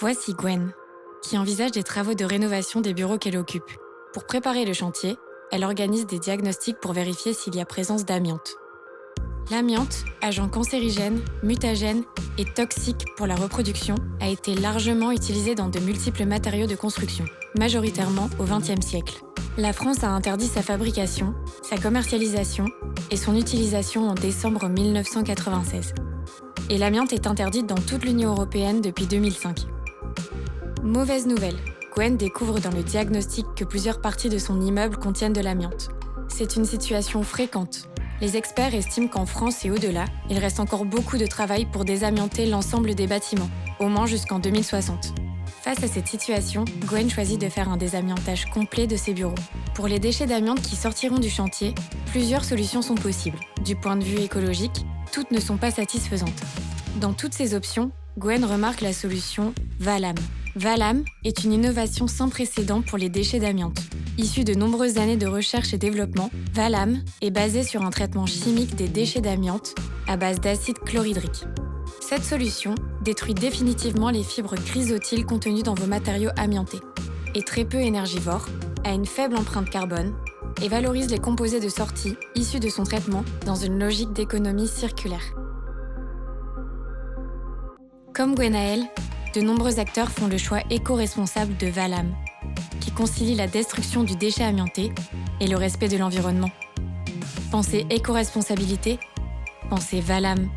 Voici Gwen, qui envisage des travaux de rénovation des bureaux qu'elle occupe. Pour préparer le chantier, elle organise des diagnostics pour vérifier s'il y a présence d'amiante. L'amiante, agent cancérigène, mutagène et toxique pour la reproduction, a été largement utilisé dans de multiples matériaux de construction, majoritairement au XXe siècle. La France a interdit sa fabrication, sa commercialisation et son utilisation en décembre 1996. Et l'amiante est interdite dans toute l'Union européenne depuis 2005. Mauvaise nouvelle, Gwen découvre dans le diagnostic que plusieurs parties de son immeuble contiennent de l'amiante. C'est une situation fréquente. Les experts estiment qu'en France et au-delà, il reste encore beaucoup de travail pour désamianter l'ensemble des bâtiments, au moins jusqu'en 2060. Face à cette situation, Gwen choisit de faire un désamiantage complet de ses bureaux. Pour les déchets d'amiante qui sortiront du chantier, plusieurs solutions sont possibles. Du point de vue écologique, toutes ne sont pas satisfaisantes. Dans toutes ces options, Gwen remarque la solution Valam. Valam est une innovation sans précédent pour les déchets d'amiante. Issu de nombreuses années de recherche et développement, Valam est basé sur un traitement chimique des déchets d'amiante à base d'acide chlorhydrique. Cette solution détruit définitivement les fibres chrysotyles contenues dans vos matériaux amiantés, est très peu énergivore, a une faible empreinte carbone et valorise les composés de sortie issus de son traitement dans une logique d'économie circulaire. Comme Gwenaël, de nombreux acteurs font le choix éco-responsable de Valam, qui concilie la destruction du déchet amianté et le respect de l'environnement. Pensez éco-responsabilité, pensez Valam.